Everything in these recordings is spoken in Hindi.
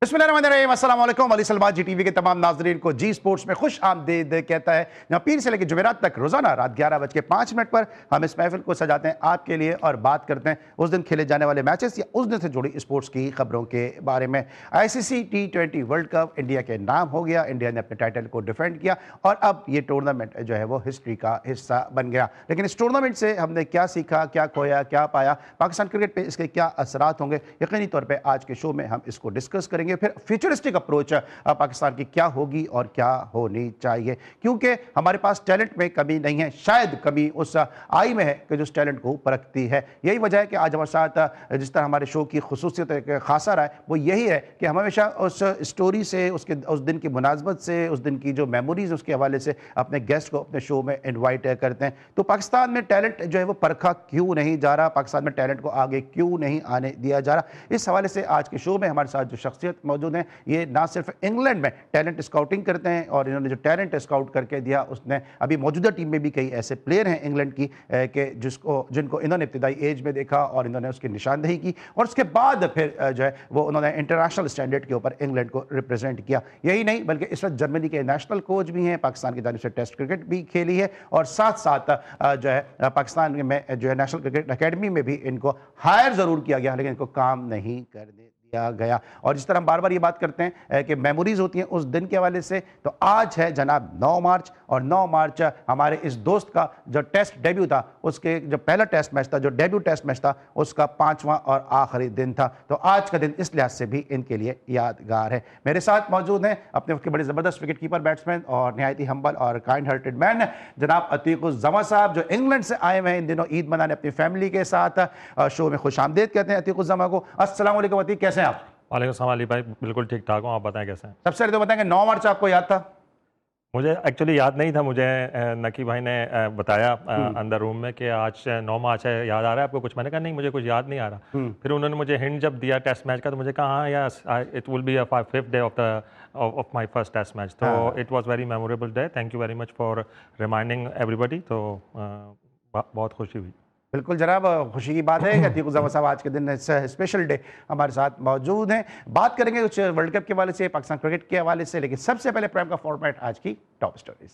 बिस्मिल्लाहिर्रहमानिर्रहीम, अस्सलाम वालेकुम। अली सलमान जी टीवी के तमाम नाजरीन को जी स्पोर्ट्स में खुश आमदीद कहता है, जहाँ पीर से लेकर जुमेरात तक रोजाना रात 11:05 पर हम इस महफिल को सजाते हैं आपके लिए और बात करते हैं उस दिन खेले जाने वाले मैचेस या उस दिन से जुड़ी स्पोर्ट्स की खबरों के बारे में। ICC T20 world cup India के नाम हो गया, इंडिया ने अपने टाइटल को डिफेंड किया और अब ये टूर्नामेंट जो है वो हिस्ट्री का हिस्सा बन गया। लेकिन इस टूर्नामेंट से हमने क्या सीखा, क्या खोया, क्या पाया, पाकिस्तान क्रिकेट पे इसके क्या असरात होंगे, यकीनी तौर पर आज के शो में हम इसको डिस्कस करेंगे। फिर फ्यूचरिस्टिक अप्रोच पाकिस्तान की क्या होगी और क्या होनी चाहिए, क्योंकि हमारे पास टैलेंट में कमी नहीं है, शायद कमी उस आई में है कि जो उस टैलेंट को परखती है। यही वजह है कि आज हमारे साथ जिस तरह हमारे शो की खुसूसियत एक खासा रहा है वो यही है कि हम हमेशा उस स्टोरी से, उस दिन की मुनासबत से, उस दिन की जो मेमोरीज उसके हवाले से अपने गेस्ट को अपने शो में इन्वाइट करते हैं। तो पाकिस्तान में टैलेंट जो है वो परखा क्यों नहीं जा रहा, पाकिस्तान में टैलेंट को आगे क्यों नहीं आने दिया जा रहा, इस हवाले से आज के शो में हमारे साथ जो शख्सियत मौजूद हैं, ये ना सिर्फ इंग्लैंड में टैलेंट स्काउटिंग करते हैं और इन्होंने जो टैलेंट स्काउट करके दिया उसने अभी मौजूदा टीम में भी कई ऐसे प्लेयर हैं इंग्लैंड की कि जिनको इन्होंने इब्तिदाई एज में देखा और इन्होंने उसकी निशानदेही की और उसके बाद फिर जो है वो उन्होंने इंटरनेशनल स्टैंडर्ड के ऊपर इंग्लैंड को रिप्रेजेंट किया। यही नहीं बल्कि इस वक्त जर्मनी के नेशनल कोच भी हैं, पाकिस्तान की जानिब से टेस्ट क्रिकेट भी खेली है और साथ साथ जो है पाकिस्तान में जो है नेशनल क्रिकेट अकेडमी में भी इनको हायर ज़रूर किया गया, लेकिन इनको काम नहीं करने गया। और जिस तरह हम बार बार ये बात करते हैं कि मेमोरीज होती हैं उस दिन के हवाले से, तो आज है जनाब 9 मार्च और 9 मार्च हमारे इस दोस्त का जो टेस्ट डेब्यू था, उसके जो पहला टेस्ट मैच था, जो डेब्यू टेस्ट मैच था, उसका 5वां और आखिरी दिन था। तो आज का दिन इस लिहाज से भी इनके लिए यादगार है। मेरे साथ मौजूद हैं अपने वक्त के बड़े ज़बरदस्त विकेट कीपर, बैट्समैन और नहायत ही हम्बल और काइंड हार्टेड मैन जनाब अतीकुज़्ज़मा साहब, जो इंग्लैंड से आए हुए हैं इन दिनों ईद मनाने अपनी फैमिली के साथ। शो में खुश आमदीद कहते हैं अतीकुज़्ज़मा को। अस्सलाम वालेकुम अतीक, कैसे हैं आप? वालेकुम सलाम अली भाई, बिल्कुल ठीक ठाक हूँ, आप बताएं कैसे हैं? सबसे पहले तो बताएं कि 9 मार्च आपको याद था? मुझे एक्चुअली याद नहीं था, मुझे नकी भाई ने बताया अंदर रूम में कि आज 9 मार्च है, याद आ रहा है आपको कुछ? मैंने कहा नहीं, मुझे कुछ याद नहीं आ रहा। फिर उन्होंने मुझे हिंट जब दिया टेस्ट मैच का तो मुझे कहा हाँ yes, it will be a 5th day of my first test match. तो it was very memorable day. Thank you very much for reminding everybody. तो बहुत खुशी हुई। बिल्कुल जनाब, खुशी की बात है कि अतीकुज़्ज़मा साहब आज के दिन स्पेशल डे हमारे साथ मौजूद हैं। बात करेंगे कुछ वर्ल्ड कप के हवाले से, पाकिस्तान क्रिकेट के हवाले से, लेकिन सबसे पहले प्राइम का फॉर्मेट आज की टॉप स्टोरीज।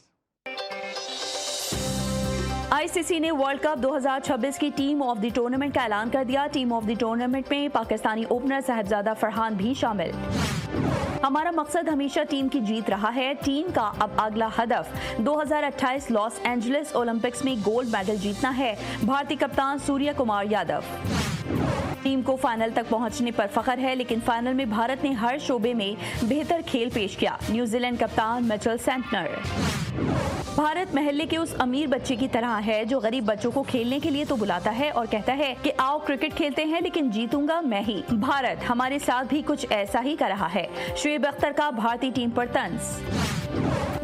ICC ने वर्ल्ड कप 2026 की टीम ऑफ द टूर्नामेंट का ऐलान कर दिया। टीम ऑफ द टूर्नामेंट में पाकिस्तानी ओपनर साहिबजादा फरहान भी शामिल। हमारा मकसद हमेशा टीम की जीत रहा है। टीम का अब अगला हदफ 2028 लॉस एंजलिस ओलंपिक्स में गोल्ड मेडल जीतना है। भारतीय कप्तान सूर्य कुमार यादव। टीम को फाइनल तक पहुंचने पर फख्र है, लेकिन फाइनल में भारत ने हर शोबे में बेहतर खेल पेश किया। न्यूजीलैंड कप्तान मिचेल सेंटनर। भारत महल्ले के उस अमीर बच्चे की तरह है जो गरीब बच्चों को खेलने के लिए तो बुलाता है और कहता है कि आओ क्रिकेट खेलते हैं, लेकिन जीतूंगा मैं ही। भारत हमारे साथ भी कुछ ऐसा ही कर रहा है। शुएब अख्तर का भारतीय टीम पर तंज।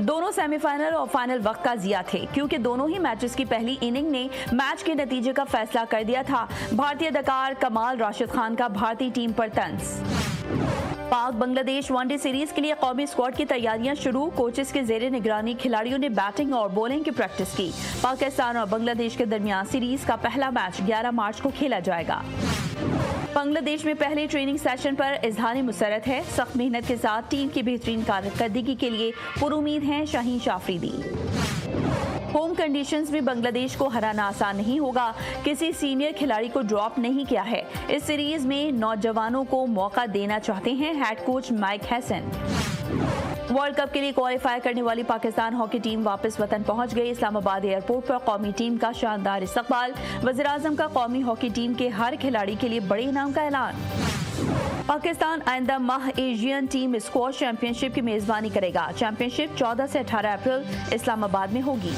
दोनों सेमीफाइनल और फाइनल वक्त का जिया थे, क्योंकि दोनों ही मैचेस की पहली इनिंग ने मैच के नतीजे का फैसला कर दिया था। भारतीय अदाकार कमाल राशिद खान का भारतीय टीम पर तंज। पाक बांग्लादेश वनडे सीरीज के लिए कौमी स्क्वाड की तैयारियां शुरू। कोचेस के जेरे निगरानी खिलाड़ियों ने बैटिंग और बॉलिंग की प्रैक्टिस की। पाकिस्तान और बांग्लादेश के दरमियान सीरीज का पहला मैच 11 मार्च को खेला जाएगा। बांग्लादेश में पहले ट्रेनिंग सेशन पर इजहार मुसरत है। सख्त मेहनत के साथ टीम की बेहतरीन कारकर्दगी के लिए पुरुमीद हैं शाहीन शाफरीदी। होम कंडीशंस में बांग्लादेश को हराना आसान नहीं होगा। किसी सीनियर खिलाड़ी को ड्रॉप नहीं किया है। इस सीरीज में नौजवानों को मौका देना चाहते हैं head coach mic Hesson. World cup के लिए क्वालिफाई करने वाली पाकिस्तान हॉकी टीम वापस वतन पहुंच गई। इस्लामाबाद एयरपोर्ट पर कौमी टीम का शानदार इस्तकबाल। वज़ीर-ए-आज़म का कौमी हॉकी टीम के हर खिलाड़ी के लिए बड़े इनाम का ऐलान। पाकिस्तान आइंदा माह एशियन टीम स्क्वॉश चैंपियनशिप की मेजबानी करेगा। चैंपियनशिप 14 से 18 अप्रैल इस्लामाबाद में होगी।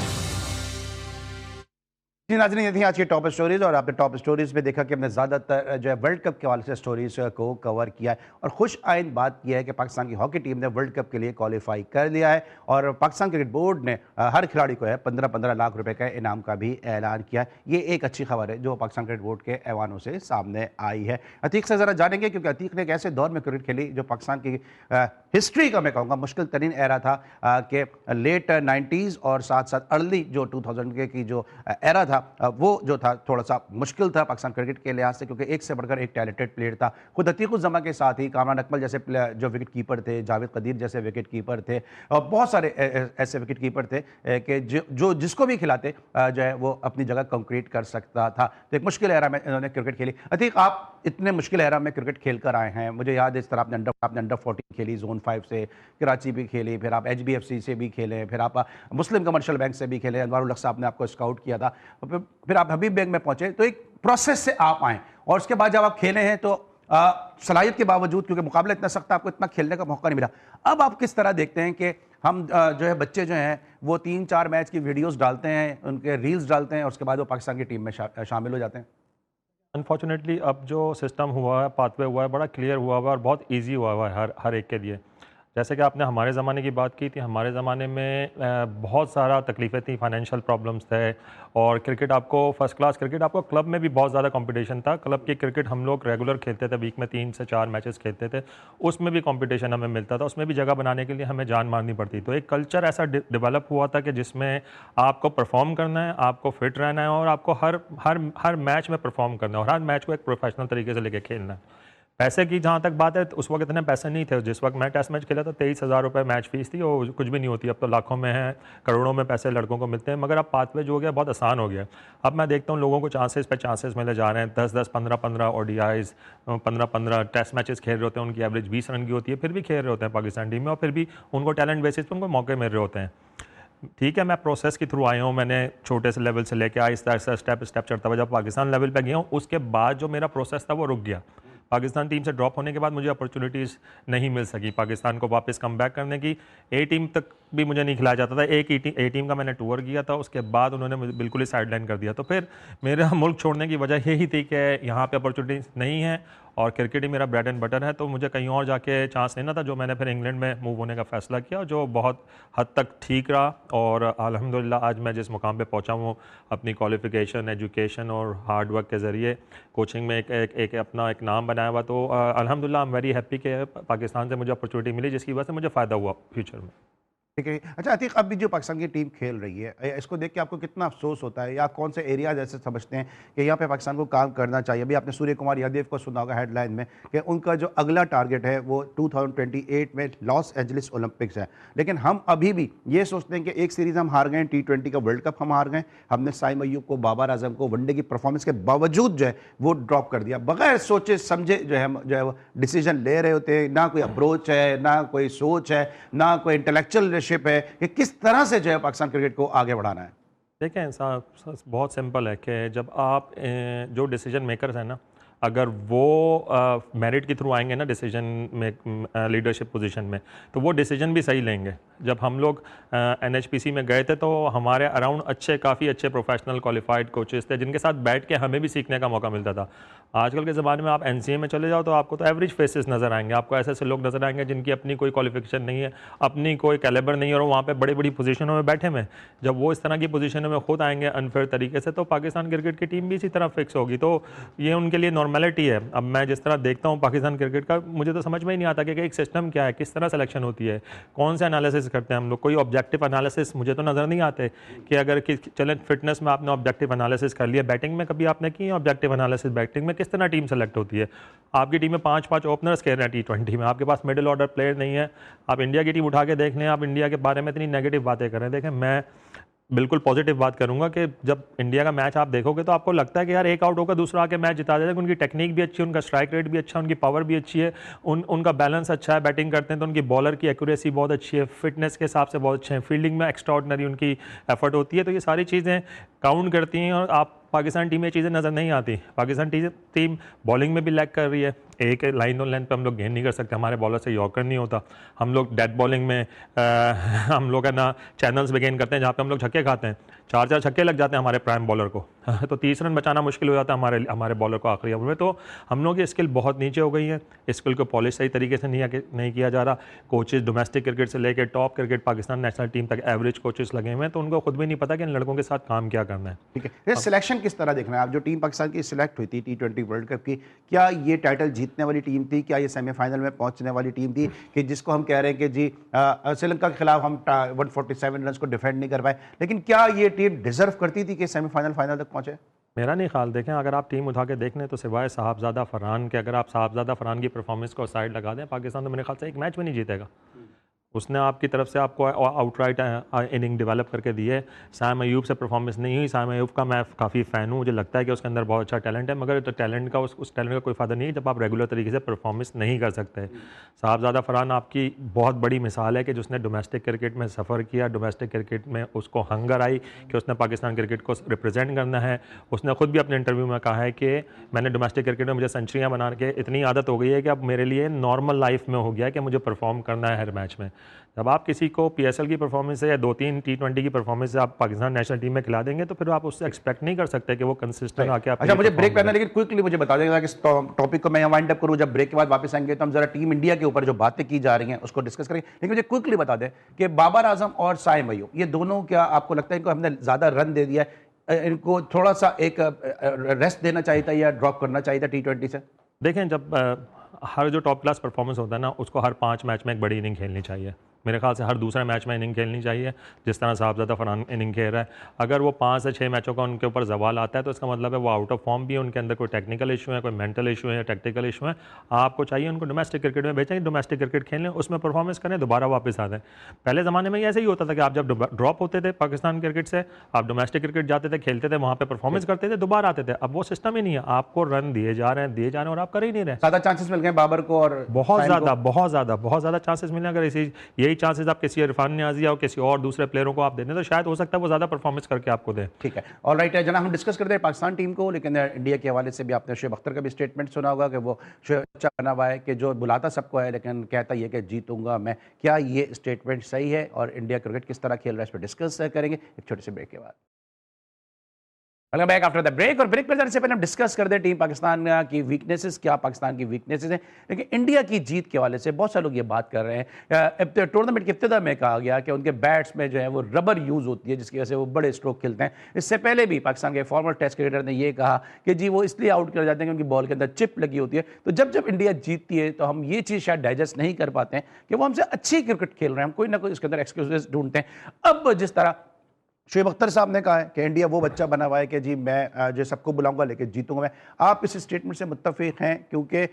जी नाज़रीन, ये थी आज की टॉप स्टोरीज और आपने टॉप स्टोरीज में देखा कि हमने ज़्यादातर जो है वर्ल्ड कप के हवाले से स्टोरीज को कवर किया है और खुश आइंद बात यह है कि पाकिस्तान की हॉकी टीम ने वर्ल्ड कप के लिए क्वालिफाई कर लिया है और पाकिस्तान क्रिकेट बोर्ड ने हर खिलाड़ी को है 15-15 लाख रुपए का इनाम का भी ऐलान किया है। ये एक अच्छी खबर है जो पाकिस्तान क्रिकेट बोर्ड के ऐवानों से सामने आई है। अतीक से ज़रा जानेंगे, क्योंकि अतीक ने एक ऐसे दौर में क्रिकेट खेली जो पाकिस्तान की हिस्ट्री का मैं कहूँगा मुश्किल तरीन एरा था कि लेट 90s और साथ साथ अर्ली जो 2000 की जो एरा था था वो जो था थोड़ा सा मुश्किल था पाकिस्तान क्रिकेट के लिहाज से, क्योंकि एक से बढ़कर एक टैलेंटेड प्लेयर था। खुद अतीकुज़्ज़मा के साथ ही कामरान अकमल जैसे जो विकेट कीपर थे, जावेद कदीर जैसे विकेट कीपर थे, और बहुत सारे ऐसे विकेट कीपर थे कि जो जिसको भी खिलाते जो है वो अपनी जगह कंक्रीट कर सकता था। तो एक मुश्किल एरा में इन्होंने क्रिकेट खेली। अतीक, आप इतने मुश्किल एरा में क्रिकेट खेल कर आए हैं, मुझे याद है इस तरह आपने अंडर 14 खेली, जोन 5 से, कराची भी खेली, फिर आप HBFC से भी खेले, फिर आप मुस्लिम कमर्शियल बैंक से भी खेले, अनवारुल हक साहब ने आपको स्काउट किया था, फिर आप हबीब बैंक में पहुंचे। तो एक प्रोसेस से आप आए और उसके बाद जब आप खेले हैं तो सलाहियत के बावजूद, क्योंकि मुकाबला इतना सख्त था, आपको इतना खेलने का मौका नहीं मिला। अब आप किस तरह देखते हैं कि हम जो है बच्चे जो हैं वो 3-4 मैच की वीडियोस डालते हैं, उनके रील्स डालते हैं और उसके बाद वो पाकिस्तान की टीम में शामिल हो जाते हैं? अनफॉर्चुनेटली अब जो सिस्टम हुआ है, पाथवे हुआ है, बड़ा क्लियर हुआ हुआ है और बहुत ईजी हुआ हुआ है हर एक के लिए। जैसे कि आपने हमारे ज़माने की बात की थी, हमारे ज़माने में बहुत सारा तकलीफ़ें थी, फाइनेंशियल प्रॉब्लम्स थे, और क्रिकेट आपको फर्स्ट क्लास क्रिकेट आपको क्लब में भी बहुत ज़्यादा कंपटीशन था। क्लब की क्रिकेट हम लोग रेगुलर खेलते थे, वीक में 3 से 4 मैचेस खेलते थे, उसमें भी कंपटीशन हमें मिलता था, उसमें भी जगह बनाने के लिए हमें जान मारनी पड़ती। तो एक कल्चर ऐसा डेवलप हुआ था कि जिसमें आपको परफॉर्म करना है, आपको फिट रहना है और आपको हर मैच में परफॉर्म करना है और हर मैच को एक प्रोफेशनल तरीके से लेके खेलना है। पैसे की जहाँ तक बात है, तो उस वक्त इतने पैसे नहीं थे। जिस वक्त मैं टेस्ट मैच खेला था 23,000 रुपये मैच फीस थी, और कुछ भी नहीं होती। अब तो लाखों में है, करोड़ों में पैसे लड़कों को मिलते हैं। मगर अब पाथवे जो हो गया बहुत आसान हो गया। अब मैं देखता हूँ लोगों को चांसेस पे चांसेस मिले जा रहे हैं। 10-10, 15-15 ODIs, 15-15 टेस्ट मैचेस खेल रहे होते हैं, उनकी एवरेज 20 रन की होती है, फिर भी खेल रहे होते हैं पाकिस्तान टीम में, और फिर भी उनको टैलेंट बेसिस पर उनको मौके मिल रहे होते हैं। ठीक है, मैं प्रोसेस के थ्रू आया हूँ, मैंने छोटे से लेवल से लेकर आहिस्ता आहिस्ता स्टेप चढ़ता हुआ जब पाकिस्तान लेवल पे गया हूँ, उसके बाद जो मेरा प्रोसेस था वो रुक गया। पाकिस्तान टीम से ड्रॉप होने के बाद मुझे अपॉर्चुनिटीज़ नहीं मिल सकी पाकिस्तान को वापस कम बैक करने की। ए टीम तक भी मुझे नहीं खिलाया जाता था। एक ए टीम का मैंने टूर किया था, उसके बाद उन्होंने मुझे बिल्कुल ही साइडलाइन कर दिया। तो फिर मेरा मुल्क छोड़ने की वजह यही थी कि यहाँ पे अपॉर्चुनिटीज़ नहीं है और क्रिकेट ही मेरा ब्रेड एंड बटर है, तो मुझे कहीं और जाके चांस लेना था, जो मैंने फिर इंग्लैंड में मूव होने का फ़ैसला किया, जो बहुत हद तक ठीक रहा। और अल्हम्दुलिल्लाह आज मैं जिस मुकाम पे पहुंचा हूँ अपनी क्वालिफ़िकेशन, एजुकेशन और हार्ड वर्क के ज़रिए, कोचिंग में एक अपना एक नाम बनाया हुआ। तो अल्हम्दुलिल्लाह आई एम वेरी हैप्पी कि पाकिस्तान से मुझे अपॉर्चुनिटी मिली, जिसकी वजह से मुझे फ़ायदा हुआ फ्यूचर में। ठीक है। अच्छा अतीक, अब भी जो पाकिस्तान की टीम खेल रही है, इसको देख के आपको कितना अफसोस होता है, या कौन से एरियाज ऐसे समझते हैं कि यहाँ पे पाकिस्तान को काम करना चाहिए? अभी आपने सूर्य कुमार यादव को सुना होगा हेडलाइन में कि उनका जो अगला टारगेट है वो 2028 में लॉस एंजलिस ओलंपिक्स है, लेकिन हम अभी भी ये सोचते हैं कि एक सीरीज़ हम हार गए, T20 का वर्ल्ड कप हम हार गए, हमने साइम अय्यूब को, बाबर आजम को वनडे की परफॉर्मेंस के बावजूद जो है वो ड्रॉप कर दिया, बगैर सोचे समझे जो है वो डिसीजन ले रहे होते हैं। ना कोई अप्रोच है, ना कोई सोच है, ना कोई इंटेलेक्चुअल लीडरशिप है कि किस तरह से जो है पाकिस्तान क्रिकेट को आगे बढ़ाना है। देखें साहब, बहुत सिंपल है कि जब आप जो डिसीजन मेकर्स हैं ना, अगर वो मेरिट के थ्रू आएंगे ना डिसीजन में, लीडरशिप पोजीशन में, तो वो डिसीजन भी सही लेंगे। जब हम लोग NHPC में गए थे तो हमारे अराउंड काफ़ी अच्छे प्रोफेशनल क्वालिफाइड कोचेस थे, जिनके साथ बैठ के हमें भी सीखने का मौका मिलता था। आजकल के ज़माने में आप NCA में चले जाओ तो आपको तो एवरेज फेसेस नज़र आएंगे, आपको ऐसे ऐसे लोग नज़र आएंगे जिनकी अपनी कोई क्वालिफिकेशन नहीं है, अपनी कोई कैलिबर नहीं है, और वहाँ पे बड़ी बड़ी पोजीशनों में बैठे हुए। जब वो इस तरह की पोजीशनों में खुद आएंगे अनफेयर तरीके से, तो पाकिस्तान क्रिकेट की टीम भी इसी तरह फिक्स होगी। तो ये उनके लिए नॉर्मेलिटी है। अब मैं जिस तरह देखता हूँ पाकिस्तान क्रिकेट का, मुझे तो समझ में ही नहीं आता कि एक सिस्टम क्या है, किस तरह सिलेक्शन होती है, कौन से एनालिसिस करते हैं हम लोग, कोई ऑब्जेक्टिव एनालिसिस मुझे तो नज़र नहीं आते कि अगर चलें फिटनेस में आपने ऑब्जेक्टिव एनालिसिस कर लिया, बैटिंग में कभी आपने की ऑब्जेक्टिव एनालिसिस, बैटिंग में किस तरह टीम सेलेक्ट होती है। आपकी टीम में 5-5 ओपनर्स खेल रहे हैं T20 में, आपके पास मिडिल ऑर्डर प्लेयर नहीं है। आप इंडिया की टीम उठा के देख लें, आप इंडिया के बारे में इतनी नेगेटिव बातें कर रहे हैं। देखें, मैं बिल्कुल पॉजिटिव बात करूंगा कि जब इंडिया का मैच आप देखोगे तो आपको लगता है कि यार एक आउट होकर दूसरा आके मैच जिता देगा। उनकी टेक्निक भी अच्छी है, उनका स्ट्राइक रेट भी अच्छा है, उनकी पावर भी अच्छी है, उनका बैलेंस अच्छा है, बैटिंग करते हैं तो उनकी बॉलर की एक्यूरेसी बहुत अच्छी है, फिटनेस के हिसाब से बहुत अच्छे हैं, फील्डिंग में एक्स्ट्राऑर्डिनरी उनकी एफर्ट होती है। तो ये सारी चीज़ें काउंट करती हैं और आप पाकिस्तान टीम में चीज़ें नज़र नहीं आती। पाकिस्तान टीम बॉलिंग में भी लैग कर रही है, एक लाइन ऑन लाइन पे हम लोग गेंद नहीं कर सकते, हमारे बॉलर से यॉर्कर नहीं होता। हम लोग डेड बॉलिंग में हम लोग है ना चैनल्स पे गेंद करते हैं जहाँ पे हम लोग छक्के खाते हैं, 4-4 छक्के लग जाते हैं हमारे प्राइम बॉलर को तो 30 रन बचाना मुश्किल हो जाता है हमारे बॉलर को आखिरी ओवर में। तो हम लोग की स्किल बहुत नीचे हो गई है, स्किल को पॉलिश सही तरीके से नहीं किया जा रहा। कोचेज डोमेस्टिक क्रिकेट से लेकर top cricket Pakistan national team तक एवरेज कोचेज लगे हुए हैं, तो उनको खुद भी नहीं पता कि इन लड़कों के साथ काम क्या करना है। ठीक है, सिलेक्शन किस तरह देखना है? आप जो टीम पाकिस्तान की सिलेक्ट हुई थी T20 वर्ल्ड कप की, क्या ये टाइटल जीतने वाली टीम थी? क्या ये सेमीफाइनल में पहुंचने वाली टीम थी कि जिसको हम कह रहे हैं कि जी श्रीलंका के खिलाफ हम 147 रन को डिफेंड नहीं कर पाए, लेकिन क्या ये टीम डिजर्व करती थी कि सेमीफाइनल फाइनल तक पहुंचे? मेरा नहीं ख्याल, देखें अगर आप टीम उठा के देख लें तो सिवाय साहबजादा फरहान के, अगर आप साहबजादा फरहान की परफॉर्मेंस को साइड लगा दें, पाकिस्तान तो मेरे ख्याल से एक मैच भी नहीं जीतेगा। उसने आपकी तरफ से आपको आउटराइट इनिंग डेवलप करके दी है। साम अयूब से परफॉर्मेंस नहीं हुई। साम अयूब का मैं काफ़ी फ़ैन हूँ, मुझे लगता है कि उसके अंदर बहुत अच्छा टैलेंट है, मगर तो टैलेंट का उस टैलेंट का कोई फ़ायदा नहीं है जब आप रेगुलर तरीके से परफॉर्मेंस नहीं कर सकते। साहबजादा फरहान आपकी बहुत बड़ी मिसाल है कि जिसने डोमेस्टिक क्रिकेट में सफ़र किया, डोमेस्टिक क्रिकेट में उसको हंगर आई कि उसने पाकिस्तान क्रिकेट को रिप्रेजेंट करना है। उसने खुद भी अपने इंटरव्यू में कहा है कि मैंने डोमेस्टिक क्रिकेट में मुझे सेंचुरियाँ बना के इतनी आदत हो गई है कि अब मेरे लिए नॉर्मल लाइफ में हो गया है कि मुझे परफॉर्म करना है हर मैच में। जब आप किसी को पीएसएल की परफॉर्मेंस से या 2-3 T20 की परफॉर्मेंस से आप पाकिस्तान नेशनल टीम में खिला देंगे तो फिर आप उससे एक्सपेक्ट नहीं कर सकते कि वो कंसिस्टेंट आके आप। अच्छा, मुझे ब्रेक करना है, लेकिन क्विकली मुझे बता देगा कि इस टॉपिक को मैं यहाँ वाइंड अप करूँ। जब ब्रेक के बाद वापस आएंगे तो हम जरा टीम इंडिया के ऊपर जो बातें की जा रही हैं उसको डिस्कस करेंगे, लेकिन मुझे क्विकली बता दें कि बाबर आजम और साइम अयूब, ये दोनों, क्या आपको लगता है इनको हमने ज़्यादा रन दे दिया है, इनको थोड़ा सा एक रेस्ट देना चाहिए था या ड्रॉप करना चाहिए था T20 से? देखें, जब हर जो टॉप क्लास परफॉर्मेंस होता है ना, उसको हर 5 मैच में एक बड़ी इनिंग खेलनी चाहिए। मेरे ख्याल से हर दूसरे मैच में इनिंग खेलनी चाहिए, जिस तरह साहबजादा फरहान इनिंग खेल रहा है। अगर वो 5 से 6 मैचों का उनके ऊपर जवाल आता है तो इसका मतलब है वो आउट ऑफ फॉर्म भी है, उनके अंदर कोई टेक्निकल इशू है, कोई मेंटल इशू है या टेक्टिकल इशू है। आपको चाहिए उनको डोमेस्टिक क्रिकेट में भेजें, डोमेस्टिक क्रिकेट खेलें, उसमें परफॉर्मेंस करें, दोबारा वापस आ जाएं। पहले ज़माने में ऐसे ही होता था कि आप जब ड्रॉप होते थे पाकिस्तान क्रिकेट से, आप डोमेस्टिक क्रिकेट जाते थे, खेलते थे, वहाँ पर परफॉर्मेंस करते थे, दोबारा आते थे। अब वो सिस्टम ही नहीं है, आपको रन दिए जा रहे हैं और आप कर ही नहीं रहे। ज़्यादा चांसेस मिल गए बाबर को और बहुत ज़्यादा चांसेस मिले। अगर यही चांसेस आप किसी इरफान नियाज़ी और किसी और दूसरे प्लेयरों को आप देने तो शायद हो सकता है वो ज़्यादा परफॉर्मेंस करके आपको दें। ठीक है, ऑल राइट है जना, हम डिस्कस करते हैं पाकिस्तान टीम को, लेकिन इंडिया के हवाले से भी आपने शोएब अख्तर का भी स्टेटमेंट सुना होगा कि वो शोएब अच्छा बना हुआ है कि जो बुलाता सबको है लेकिन कहता ये कि जीतूंगा मैं। क्या ये स्टेटमेंट सही है और इंडिया क्रिकेट किस तरह खेल रहा है, इस पर डिस्कस करेंगे एक छोटे से ब्रेक के बाद। Welcome back after the break. और ब्रेक पर जाने से पहले हम डिस्कस कर दें टीम पाकिस्तान की वीकनेसेस, क्या पाकिस्तान की वीकनेसेस हैं। लेकिन इंडिया की जीत के हवाले से बहुत सारे लोग ये बात कर रहे हैं। टूर्नामेंट के इब्तिदा में कहा गया कि उनके बैट्स में जो है वो रबर यूज़ होती है जिसकी वजह से वो बड़े स्ट्रोक खेलते हैं। इससे पहले भी पाकिस्तान के फॉर्मर टेस्ट क्रिकेटर ने ये कहा कि जी वो इसलिए आउट कर जाते हैं कि उनकी बॉल के अंदर चिप लगी होती है। तो जब इंडिया जीतती है तो हम ये चीज़ शायद डाइजेस्ट नहीं कर पाते हैं कि वो हमसे अच्छी क्रिकेट खेल रहे हैं, हम कोई ना कोई इसके अंदर एक्सक्यूजेस ढूंढते हैं। अब जिस तरह शोएब अख्तर साहब ने कहा है कि इंडिया वो बच्चा बना हुआ है कि जी मैं जो सबको बुलाऊंगा लेकिन जीतूंगा मैं, आप इस स्टेटमेंट से मुत्तफिक हैं? क्योंकि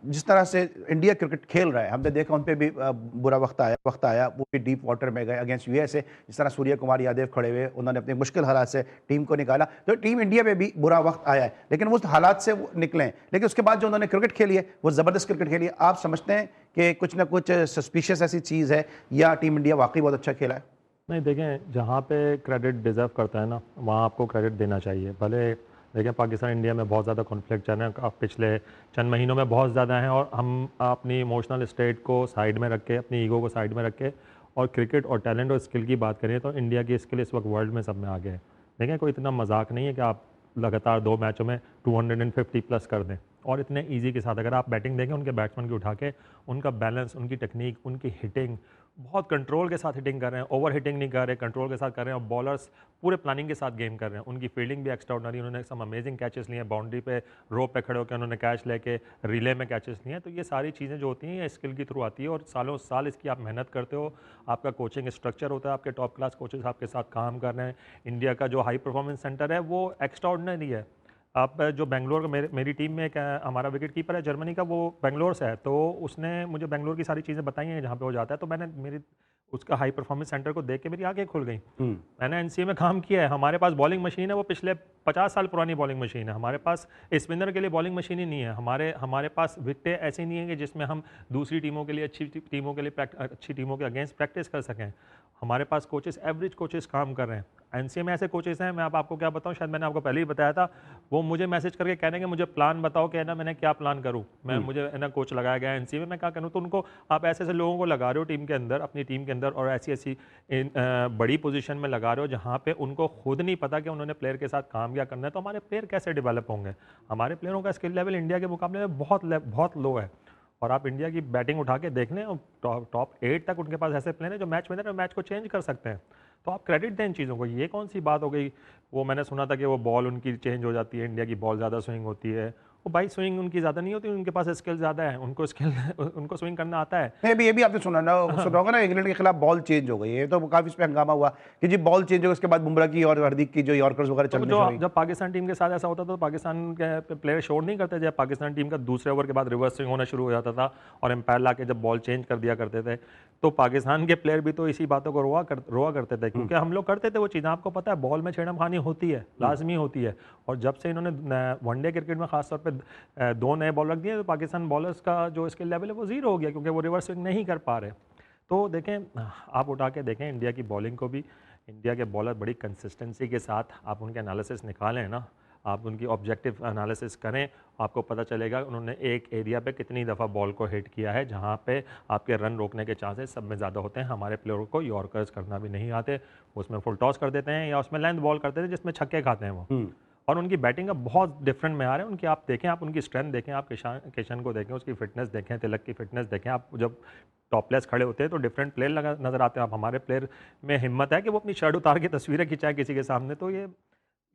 जिस तरह से इंडिया क्रिकेट खेल रहा है, हमने देखा उन पर भी बुरा वक्त आया, वो भी डीप वाटर में गए अगेंस्ट यूएसए। जिस तरह सूर्य कुमार यादव खड़े हुए, उन्होंने अपने मुश्किल हालात से टीम को निकाला, तो टीम इंडिया में भी बुरा वक्त आया है, लेकिन वो हालात से वो निकले। लेकिन उसके बाद जो उन्होंने क्रिकेट खेली है वो ज़बरदस्त क्रिकेट खेली है। आप समझते हैं कि कुछ ना कुछ सस्पिशियस ऐसी चीज़ है या टीम इंडिया वाकई बहुत अच्छा खेला है? नहीं, देखें, जहाँ पे क्रेडिट डिज़र्व करता है ना वहाँ आपको क्रेडिट देना चाहिए। भले देखें पाकिस्तान इंडिया में बहुत ज़्यादा कॉन्फ्लिक्ट चल रहे हैं पिछले चंद महीनों में, बहुत ज़्यादा हैं, और हम अपनी इमोशनल स्टेट को साइड में रख के, अपनी ईगो को साइड में रख के और क्रिकेट और टैलेंट और स्किल की बात करें तो इंडिया की स्किल इस वक्त वर्ल्ड में सब में आगे है। देखें, कोई इतना मजाक नहीं है कि आप लगातार 2 मैचों में 250 प्लस कर दें, और इतने इजी के साथ। अगर आप बैटिंग देखें उनके बैट्समैन की उठा के, उनका बैलेंस, उनकी टेक्निक, उनकी हिटिंग, बहुत कंट्रोल के साथ हिटिंग कर रहे हैं, ओवर हिटिंग नहीं कर रहे, कंट्रोल के साथ कर रहे हैं, और बॉलर्स पूरे प्लानिंग के साथ गेम कर रहे हैं। उनकी फील्डिंग भी एक्स्ट्राऑर्डिनरी, उन्होंने सम अमेजिंग कैचेस लिए हैं, बाउंड्री पे रोप पे खड़े होकर उन्होंने कैच लेके रिले में कैचेस लिए हैं। तो ये सारी चीज़ें जो होती हैं ये स्किल के थ्रू आती है, और सालों साल इसकी आप मेहनत करते हो, आपका कोचिंग स्ट्रक्चर होता है, आपके टॉप क्लास कोचेस आपके साथ काम कर रहे हैं। इंडिया का जो हाई परफॉर्मेंस सेंटर है वो एक्स्ट्राऑर्डिनरी है। आप जो बेंगलोर का, मेरी टीम में एक हमारा विकेट कीपर है जर्मनी का, वो बेंगलोर से है, तो उसने मुझे बेंगलोर की सारी चीज़ें बताई हैं जहाँ पे वो जाता है। तो मैंने उसका हाई परफॉर्मेंस सेंटर को देख के मेरी आंखें खुल गई। मैंने एनसीए में काम किया है, हमारे पास बॉलिंग मशीन है वो पिछले 50 साल पुरानी बॉलिंग मशीन है। हमारे पास स्पिनर के लिए बॉलिंग मशीन ही नहीं है। हमारे पास विकेटें ऐसी नहीं है कि जिसमें हम दूसरी टीमों के लिए, अच्छी टीमों के अगेंस्ट प्रैक्टिस कर सकें। हमारे पास कोचेस, एवरेज कोचेस काम कर रहे हैं। एनसीए में ऐसे कोचेस हैं, मैं आपको क्या बताऊं, शायद मैंने आपको पहले ही बताया था, वो मुझे मैसेज करके कहने के मुझे प्लान बताओ कि ना मैंने क्या प्लान करूं, मुझे ना कोच लगाया गया एनसीए में, मैं क्या करूं। तो उनको आप ऐसे लोगों को लगा रहे हो टीम के अंदर, अपनी टीम के अंदर, और ऐसी बड़ी पोजीशन में लगा रहे हो जहां पे उनको खुद नहीं पता कि उन्होंने प्लेयर के साथ काम क्या करना है। तो हमारे प्लेयर कैसे डेवलप होंगे? हमारे प्लेयरों का स्किल लेवल इंडिया के मुकाबले में बहुत लो है। और आप इंडिया की बैटिंग उठा के देख लें, टॉप 8 तक उनके पास ऐसे प्लेयर हैं जो मैच विनर और मैच को चेंज कर सकते हैं। तो आप क्रेडिट दें इन चीज़ों को। ये कौन सी बात हो गई? वो मैंने सुना था कि वो बॉल उनकी चेंज हो जाती है, इंडिया की बॉल ज़्यादा स्विंग होती है, वो भाई स्विंग उनकी ज़्यादा नहीं होती, उनके पास स्किल ज़्यादा है, उनको उनको स्विंग करना आता है। नहीं, अभी ये भी आपने सुना होगा ना, इंग्लैंड के खिलाफ बॉल चेंज हो गई है, तो काफी इस पे हंगामा हुआ कि जी बॉल चेंज हो गई, उसके बाद बुमराह की और हार्दिक की जो यॉर्कर्स वगैरह तो चलने जो शुरू हुई। जब पाकिस्तान टीम के साथ ऐसा होता था तो पाकिस्तान के प्लेयर शोर नहीं करते, जब पाकिस्तान टीम का दूसरे ओवर के बाद रिवर्स स्विंग होना शुरू हो जाता था और एम्पायर ला के जब बॉल चेंज कर दिया करते थे, तो पाकिस्तान के प्लेयर भी तो इसी बातों को रोआ करते थे, क्योंकि हम लोग करते थे वो चीज़ें। आपको पता है बॉल में छेड़म खानी होती है, लाजमी होती है। और जब से इन्होंने वनडे क्रिकेट में खासतौर पर 2 नए बॉलर दिए तो पाकिस्तान बॉलर्स का जो स्किल लेवल है वो जीरो हो गया, क्योंकि वो रिवर्स स्विंग नहीं कर पा रहे। तो देखें, आप उठा के देखें इंडिया की बॉलिंग को भी, इंडिया के बॉलर बड़ी कंसिस्टेंसी के साथ आप उनके एनालिसिस निकालें ना, आप उनकी ऑब्जेक्टिव एनालिसिस करें, आपको पता चलेगा उन्होंने एक एरिया पे कितनी दफ़ा बॉल को हिट किया है जहाँ पे आपके रन रोकने के चांसेस सब में ज़्यादा होते हैं। हमारे प्लेयरों को यॉर्कर्स करना भी नहीं आते, उसमें फुल टॉस कर देते हैं या उसमें लेंथ बॉल करते हैं जिसमें छक्के खाते हैं वो। और उनकी बैटिंग का बहुत डिफरेंट मैार है उनकी। आप देखें, आप उनकी स्ट्रेंथ देखें, आप किशन को देखें, उसकी फिटनेस देखें, तिलक की फिटनेस देखें। आप जब टॉपलेस खड़े होते हैं तो डिफरेंट प्लेयर नज़र आते हैं। आप हमारे प्लेयर में हिम्मत है कि वो अपनी शर्ट उतार के तस्वीरें खिंचाए किसी के सामने, तो ये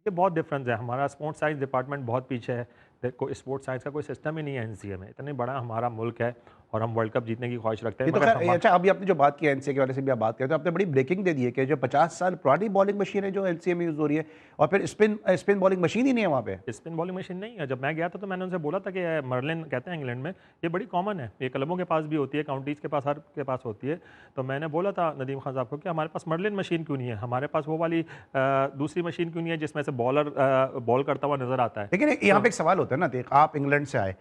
बहुत डिफरेंस है। हमारा स्पोर्ट्स साइंस डिपार्टमेंट बहुत पीछे है, देखो स्पोर्ट्स साइंस का कोई सिस्टम ही नहीं है एनसीए में। इतने बड़ा हमारा मुल्क है और हम वर्ल्ड कप जीतने की ख्वाहिश रखते हैं। तो खैर, अच्छा, अभी आपने जो बात की एनसीए के बारे से भी आप बात करते हैं, आपने बड़ी ब्रेकिंग दे दी है कि जो 50 साल पुरानी बॉलिंग मशीन है जो एनसीए में यूज़ हो रही है, और फिर स्पिन बॉलिंग मशीन ही नहीं है वहाँ पे। स्पिन बॉलिंग मशीन नहीं है। जब मैं गया था तो मैंने उनसे बोला था कि मर्लिन कहते हैं इंग्लैंड में, ये बड़ी कॉमन है, ये क्लबों के पास भी होती है, काउंटीज़ के पास, हर के पास होती है। तो मैंने बोला था नदीम खान साहब को कि हमारे पास मर्लिन मशीन क्यों नहीं है, हमारे पास वो वाली दूसरी मशीन क्यों नहीं है जिसमें से बॉलर बॉल करता हुआ नजर आता है। लेकिन यहाँ पे एक सवाल होता है ना, देख आप इंग्लैंड से आए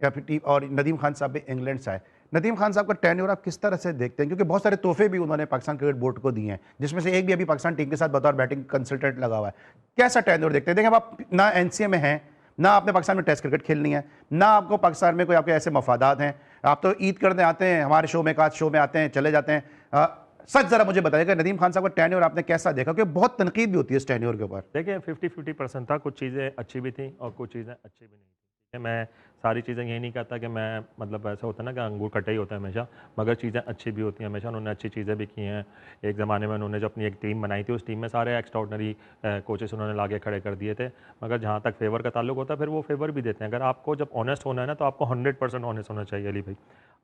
या फिर टीम, और नदीम खान साहब भी इंग्लैंड से आए, नदीम खान साहब का टेन्योर आप किस तरह से देखते हैं? क्योंकि बहुत सारे तोहफे भी उन्होंने पाकिस्तान क्रिकेट बोर्ड को दिए हैं, जिसमें से एक भी अभी पाकिस्तान टीम के साथ बतौर बैटिंग कंसल्टेंट लगा हुआ है। कैसा टेन्योर देखते हैं? देखिए, आप ना एनसीए में हैं, ना आपने पाकिस्तान में टेस्ट क्रिकेट खेलनी है, ना आपको पाकिस्तान में कोई आपके ऐसे मफादात हैं, आप तो ईद करने आते हैं, हमारे शो में काज शो में आते हैं, चले जाते हैं। सच जरा मुझे बताइएगा नदीम खान साहब का टेन्योर आपने कैसा देखा? क्योंकि बहुत तनकीद भी होती है इस टेन्योर के ऊपर। देखिए 50-50% था, कुछ चीज़ें अच्छी भी थी और कुछ चीज़ें अच्छी भी नहीं थी। मैं सारी चीज़ें ये नहीं कहता कि मैं, मतलब ऐसा होता है ना कि अंगूर कटे ही होता है हमेशा, मगर चीज़ें अच्छी भी होती हैं हमेशा। उन्होंने अच्छी चीज़ें भी की हैं। एक ज़माने में उन्होंने जो अपनी एक टीम बनाई थी, उस टीम में सारे एक्स्ट्राऑर्डिनरी कोचेस उन्होंने लाके खड़े कर दिए थे। मगर जहाँ तक फेवर का ताल्लुक होता है, फिर वो फेवर भी देते हैं। अगर आपको जब ऑनेस्ट होना है ना, तो आपको 100% ऑनेस्ट होना चाहिए अली भाई।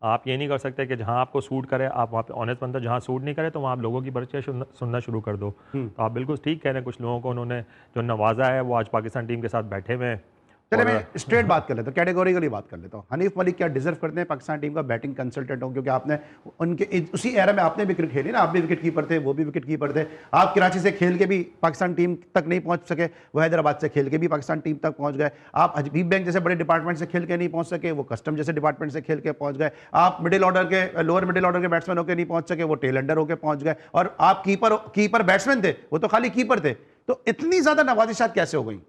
आप ये नहीं कर सकते कि जहाँ आपको सूट करे आप वहाँ पे ऑनेस्ट बनते, जहाँ सूट नहीं करे तो वहाँ आप लोगों की बर्चियाँ सुनना शुरू कर दो। तो आप बिल्कुल ठीक कह रहे हैं, कुछ लोगों को उन्होंने जो नवाजा है वो आज पाकिस्तान टीम के साथ बैठे हुए हैं। चलिए मैं स्ट्रेट बात कर लेता हूँ, कैटेगोरिकली बात कर लेता हूँ। हनीफ मलिक क्या डिजर्व करते हैं पाकिस्तान टीम का बैटिंग कंसल्टेंट हो? क्योंकि आपने उनके उसी एरा में आपने भी क्रिकेट खेली ना, आप भी विकेट कीपर थे, वो भी विकेट कीपर थे। आप कराची से खेल के भी पाकिस्तान टीम तक नहीं पहुंच सके, वो हैदराबाद से खेल के भी पाकिस्तान टीम तक पहुंच गए। आप हबीब बैंक जैसे बड़े डिपार्टमेंट से खेल के नहीं पहुंच सके, वो कस्टम जैसे डिपार्टमेंट से खेल के पहुंच गए। आप मिडिल ऑर्डर के, लोअर मिडिल ऑर्डर के बैट्समैन होकर नहीं पहुंच सके, वो टेल अंडर होकर पहुंच गए। और आप कीपर बैट्समैन थे, वो तो खाली कीपर थे। तो इतनी ज्यादा नवाजिशात कैसे हो गई?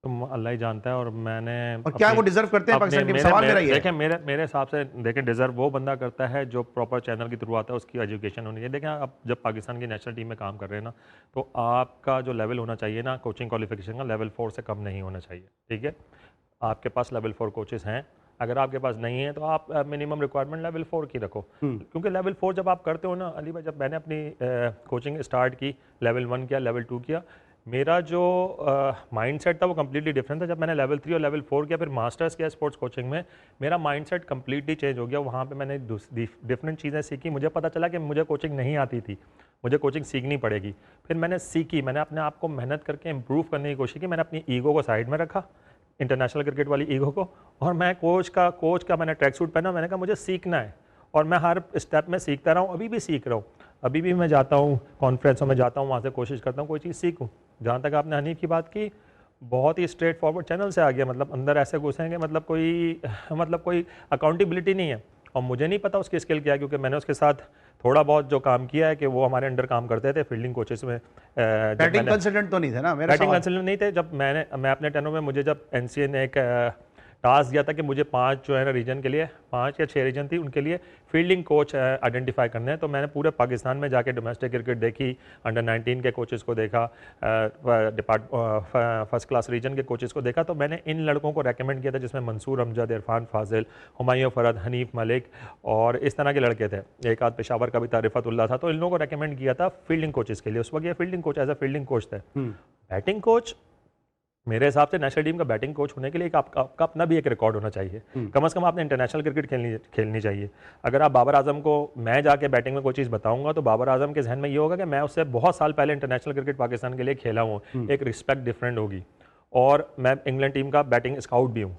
तो अल्लाह ही जानता है। और मैंने, और क्या वो डिजर्व करते हैं पाकिस्तान टीम? सवाल मेरा ये है। देखें, मेरे हिसाब से देखें, डिजर्व वो बंदा करता है जो प्रॉपर चैनल के थ्रू आता है, उसकी एजुकेशन होनी चाहिए। देखें, आप जब पाकिस्तान की नेशनल टीम में काम कर रहे हैं ना, तो आपका जो लेवल होना चाहिए ना कोचिंग क्वालिफिकेशन का, लेवल 4 से कम नहीं होना चाहिए। ठीक है, आपके पास लेवल 4 कोचेस हैं। अगर आपके पास नहीं है तो आप मिनिमम रिक्वायरमेंट लेवल 4 की रखो। क्योंकि लेवल 4 जब आप करते हो ना अली भाई, जब मैंने अपनी कोचिंग स्टार्ट की, लेवल 1 किया, लेवल 2 किया, मेरा जो माइंडसेट था वो कम्प्लीटली डिफरेंट था। जब मैंने लेवल 3 और लेवल 4 किया, फिर मास्टर्स किया स्पोर्ट्स कोचिंग में, मेरा माइंडसेट कम्प्लीटली चेंज हो गया। वहाँ पे मैंने डिफरेंट चीज़ें सीखी। मुझे पता चला कि मुझे कोचिंग नहीं आती थी, मुझे कोचिंग सीखनी पड़ेगी। फिर मैंने सीखी, मैंने अपने आप को मेहनत करके इम्प्रूव करने की कोशिश की। मैंने अपनी ईगो को साइड में रखा, इंटरनेशनल क्रिकेट वाली ईगो को, और मैं कोच का मैंने ट्रैक सूट पहना। मैंने कहा मुझे सीखना है और मैं हर स्टेप में सीखता रहा हूँ। अभी भी सीख रहा हूँ, अभी भी मैं जाता हूँ कॉन्फ्रेंसों में जाता हूँ, वहाँ से कोशिश करता हूँ कोई चीज़ सीखूँ। जहाँ तक आपने हनीफ की बात की, बहुत ही स्ट्रेट फॉरवर्ड चैनल से आ गया, मतलब अंदर ऐसे घुसेंगे, मतलब कोई अकाउंटेबिलिटी नहीं है। और मुझे नहीं पता उसकी स्किल क्या है, क्योंकि मैंने उसके साथ थोड़ा बहुत जो काम किया है कि वो हमारे अंडर काम करते थे फील्डिंग कोचेस में। बैटिंग कंसल्टेंट तो नहीं थे ना? मेरा बैटिंग कंसल्टेंट नहीं थे। जब मैं अपने टेनों में, मुझे जब एनसीए ने एक टास्क दिया था कि मुझे 5 जो है ना रीजन के लिए, 5 या 6 रीजन थी, उनके लिए फील्डिंग कोच आइडेंटिफाई करने हैं। तो मैंने पूरे पाकिस्तान में जाके डोमेस्टिक क्रिकेट देखी, अंडर 19 के कोचेस को देखा, फर्स्ट क्लास रीजन के कोचेस को देखा। तो मैंने इन लड़कों को रेकमेंड किया था, जिसमें मंसूर अमजद, इरफान फाजिल, हुमायूं फरद, हनीफ मलिक और इस तरह के लड़के थे। एक आध पेशावर का भी था, रिफतुल्लाह था। तो इन लोगों को रेकमेंड किया था फील्डिंग कोचेस के लिए। उस वक्त ये fielding coach as a fielding coach थे। बैटिंग कोच मेरे हिसाब से नेशनल टीम का बैटिंग कोच होने के लिए आपका अपना भी एक रिकॉर्ड होना चाहिए। कम से कम आपने इंटरनेशनल क्रिकेट खेलनी चाहिए। अगर आप बाबर आजम को मैं जाके बैटिंग में कोई चीज़ बताऊंगा तो बाबर आजम के जहन में ये होगा कि मैं उससे बहुत साल पहले इंटरनेशनल क्रिकेट पाकिस्तान के लिए खेला हूँ, एक रिस्पेक्ट डिफरेंट होगी। और मैं इंग्लैंड टीम का बैटिंग स्काउट भी हूँ,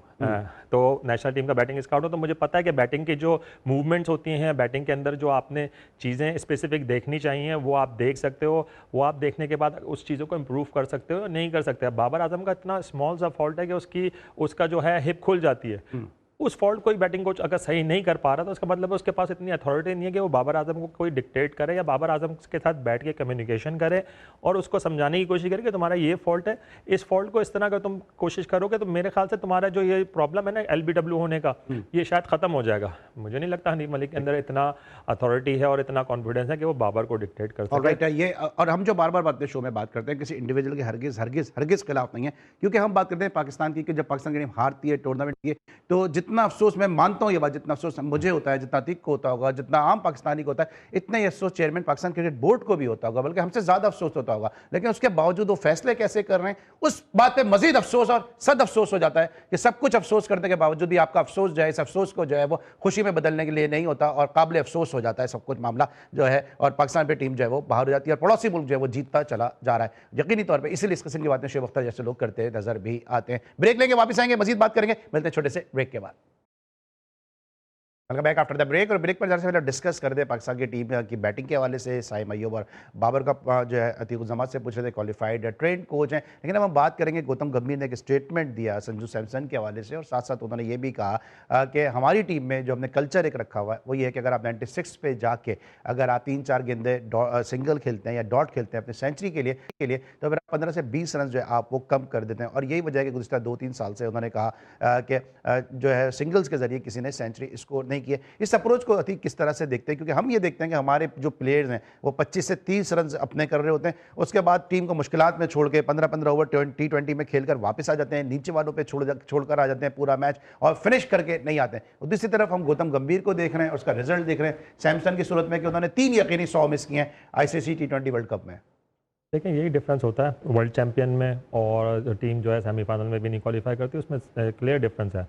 तो नेशनल टीम का बैटिंग स्काउट हो, तो मुझे पता है कि बैटिंग की जो मूवमेंट्स होती हैं, बैटिंग के अंदर जो आपने चीज़ें स्पेसिफिक देखनी चाहिए वो आप देख सकते हो। वो आप देखने के बाद उस चीज़ों को इम्प्रूव कर सकते हो, नहीं कर सकते। बाबर आजम का इतना स्मॉल सा फॉल्ट है कि उसका जो है हिप खुल जाती है। उस फॉल्ट कोई बैटिंग कोच अगर सही नहीं कर पा रहा तो उसका मतलब है उसके पास इतनी अथॉरिटी नहीं है कि वो बाबर आजम को कोई डिक्टेट करे या बाबर आजम के साथ बैठ के कम्युनिकेशन करे और उसको समझाने की कोशिश करे कि तुम्हारा ये फॉल्ट है, इस फॉल्ट को इस तरह का तुम कोशिश करोगे तो मेरे ख्याल से तुम्हारा जो ये प्रॉब्लम है ना LBW होने का, ये शायद खत्म हो जाएगा। मुझे नहीं लगता हनीफ मलिक के अंदर इतना अथॉरिटी है और इतना कॉन्फिडेंस है कि वो बाबर को डिक्टेट कर सके। राइट है ये, और हम जो बार बार बातें शो में बात करते हैं किसी इंडिविजुअल के हरगिज हरगिज हरगिज खिलाफ नहीं है, क्योंकि हम बात करते हैं पाकिस्तान की कि जब पाकिस्तान की टीम हारती है टूर्नामेंट की, तो जितना अफसोस मैं मानता हूं ये बात, जितना अफसोस मुझे होता है, जितना अतीक को होता होगा, जितना आम पाकिस्तानी को होता है, इतना ही अफसोस चेयरमैन पाकिस्तान क्रिकेट बोर्ड को भी होता होगा, बल्कि हमसे ज्यादा अफसोस होता होगा। लेकिन उसके बावजूद वो फैसले कैसे कर रहे हैं उस बात पे मजीद अफसोस और सद अफसोस हो जाता है कि सब कुछ अफसोस करने के बावजूद भी आपका अफसोस जो है, इस अफसोस को जो है वो खुशी में बदलने के लिए नहीं होता और काबिल अफसोस हो जाता है सब कुछ मामला जो है, और पाकिस्तान पे टीम जो है वो बाहर हो जाती है और पड़ोसी मुल्क जो है वो जीतता चला जा रहा है यकीनी तौर पर। इसीलिए इस किस्म की बातें शुएब अख्तर जैसे लोग करते नजर भी आते हैं। ब्रेक लेंगे, वापस आएंगे, मजीद बात करेंगे, मिलते हैं छोटे से ब्रेक के बाद। Welcome back after the break. और ब्रेक पर जरा से पहले डिस्कस कर दे पाकिस्तान की टीम की बैटिंग के हवाले से साइम अय्यूब और बाबर का जो है अतीकुज़्ज़मान से पूछ रहे थे, क्वालिफाइड ट्रेंड कोच हैं। लेकिन अब हम बात करेंगे, गौतम गंभीर ने एक स्टेटमेंट दिया संजू सैमसन के हवाले से और साथ साथ उन्होंने ये भी कहा कि हमारी टीम में जो हमने कल्चर एक रखा हुआ है वो ये है कि अगर आप 96 पे जाके अगर आप 3-4 गेंदे सिंगल खेलते हैं या डॉट खेलते हैं अपनी सेंचुरी के लिए तो फिर 15 से 20 रन जो है आप वो कम कर देते हैं। और यही वजह है कि गुज़िश्ता 2-3 साल से उन्होंने कहा कि जो है सिंगल्स के जरिए किसी ने सेंचुरी स्कोर नहीं की है। इस अप्रोच को अतीक किस तरह से देखते हैं, क्योंकि हम ये देखते हैं कि हमारे जो प्लेयर्स हैं वो 25 से 30 रन अपने कर रहे होते हैं, उसके बाद टीम को मुश्किलात में छोड़ के 15-15 ओवर T20 में खेलकर वापस आ जाते हैं, नीचे वालों पे छोड़कर आ जाते हैं पूरा मैच और फिनिश करके नहीं आते हैं। दूसरी तरफ हम गौतम गंभीर को देख रहे हैं, उसका रिजल्ट देख रहे हैं सैमसन की सूरत में कि उन्होंने 3 यकीनी 100 मिस किए हैं ICC T20 वर्ल्ड कप में। देखिए यही डिफरेंस होता है वर्ल्ड चैंपियन में और टीम जो है सेमीफाइनल में भी नहीं क्वालिफाई करती, उसमें क्लियर डिफरेंस है।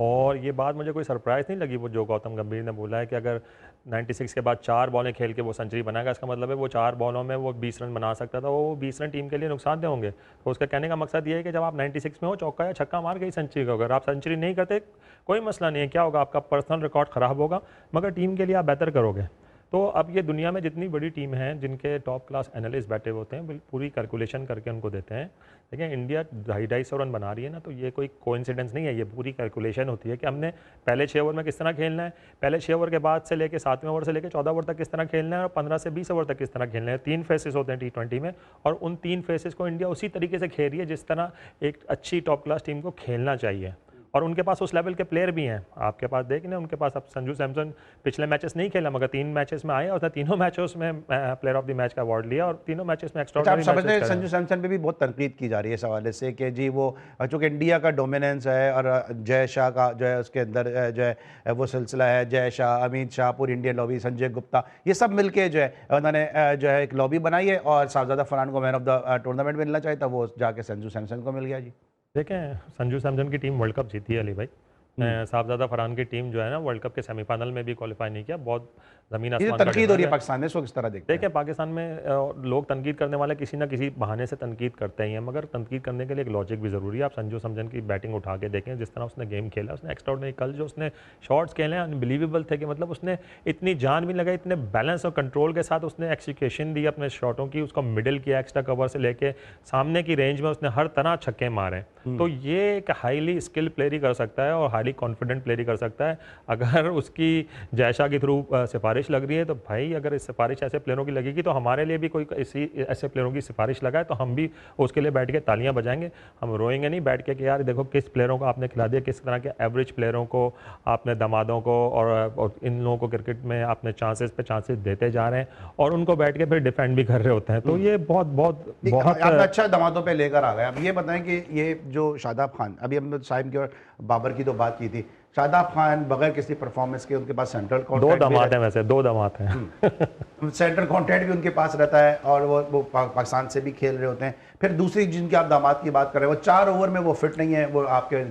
और ये बात मुझे कोई सरप्राइज़ नहीं लगी वो जो गौतम गंभीर ने बोला है कि अगर 96 के बाद 4 बॉलें खेल के वो सेंचुरी बनाएगा, इसका मतलब है वो 4 बॉलों में वो 20 रन बना सकता था, वो 20 रन टीम के लिए नुकसानदेह होंगे। तो उसका कहने का मकसद ये है कि जब आप 96 में हो चौका या छक्का मार के ही सेंचुरी करोगे, अगर आप सेंचुरी नहीं करते कोई मसला नहीं है, क्या होगा आपका पर्सनल रिकॉर्ड ख़राब होगा मगर टीम के लिए आप बेहतर करोगे। तो अब ये दुनिया में जितनी बड़ी टीम है जिनके टॉप क्लास एनालिस्ट बैठे होते हैं पूरी कैलकुलेशन करके उनको देते हैं। देखिए इंडिया 250 रन बना रही है ना, तो ये कोई कोइंसिडेंस नहीं है, ये पूरी कैलकुलेशन होती है कि हमने पहले 6 ओवर में किस तरह खेलना है, पहले 6 ओवर के बाद से लेके 7वें ओवर से लेके 14 ओवर तक किस तरह खेलना है और 15 से 20 ओवर तक किस तरह खेलना है। 3 फेसेस होते हैं T20 में और उन 3 फेसेस को इंडिया उसी तरीके से खेल रही है जिस तरह एक अच्छी टॉप क्लास टीम को खेलना चाहिए। और उनके पास उस लेवल के प्लेयर भी हैं, आपके पास देख लें उनके पास। अब संजू सैमसन पिछले मैचेस नहीं खेला मगर 3 मैचेस में आया और उसने तीनों मैचेस में प्लेयर ऑफ द मैच का अवार्ड लिया और तीनों मैचेस में एक्स्ट्राऑर्डिनरी मैचेस करे। संजू सैमसन पे भी बहुत तनकीद की जा रही है इस हवाले से कि जी वो चूँकि इंडिया का डोमिनेंस है और जय शाह का जो है उसके अंदर जो है वो सिलसिला है, जय शाह, अमित शाह, पूरी इंडियन लॉबी, संजय गुप्ता, ये सब मिलके जो है उन्होंने जो है एक लॉबी बनाई है और साहबजादा फरहान को मैन ऑफ द टूर्नामेंट मिलना चाहिए था, वो जाके संजू सैमसन को मिल गया। जी देखें संजू सैमसन की टीम वर्ल्ड कप जीती है अली भाई, साहबजादा फरहान की टीम जो है ना वर्ल्ड कप के सेमीफाइनल में भी क्वालिफाई नहीं किया। बहुत ज़मीन आसमान का तनकीद हो रही है पाकिस्तान में, इसको किस तरह देखते हैं? देखिए पाकिस्तान में लोग तनकीद करने वाले किसी ना किसी बहाने से तनकीद करते ही हैं, मगर तनकीद करने के लिए एक लॉजिक भी ज़रूरी है। आप संजू सैमसन की बैटिंग उठा के देखें, जिस तरह उसने गेम खेला, उसने एक्स्ट्राऑर्डिनरी, कल जो उसने शॉट्स खेले अनबिलीवेबल थे कि मतलब उसने इतनी जान भी लगाई, इतने बैलेंस और कंट्रोल के साथ उसने एक्सिक्यूशन दी अपने शॉटों की, उसको मिडिल किया एक्स्ट्रा कवर से लेके सामने की रेंज में उसने हर तरह छक्के मारे। तो ये एक हाईली स्किल प्लेयर ही कर सकता है और हाईली कॉन्फिडेंट प्लेयर कर सकता है। अगर उसकी जयशाह की थ्रू सिफारिश लग रही है तो भाई अगर इस सिफारिश ऐसे प्लेयरों की लगेगी तो हमारे लिए भी कोई ऐसे प्लेयरों की सिफारिश लगाए तो हम भी उसके लिए बैठ के तालियां बजाएंगे, हम रोएंगे नहीं बैठ के कि यार देखो किस प्लेयरों को आपने खिला दिया, किस तरह के एवरेज प्लेयरों को आपने, दमादों को और इन लोगों को क्रिकेट में आपने चांसेस पे चांसेस देते जा रहे हैं और उनको बैठ के फिर डिफेंड भी कर रहे होते हैं। तो ये बहुत बहुत बहुत अच्छा दमादों पे लेकर आ गए। अब ये बताएं कि ये जो शादाब खान, अभी हमने साहिब की और बाबर की तो बात की थी, शादाब खान बगैर किसी परफॉर्मेंस के, उनके पास सेंट्रल दो कॉन्ट्रैक्ट दामाद हैं, वैसे 2 दामाद हैं। सेंट्रल कॉन्ट्रैक्ट भी उनके पास रहता है और वो पाकिस्तान से भी खेल रहे होते हैं। फिर दूसरी जिनकी आप दामाद की बात कर रहे हैं, वो 4 ओवर में वो फिट नहीं है, वो आपके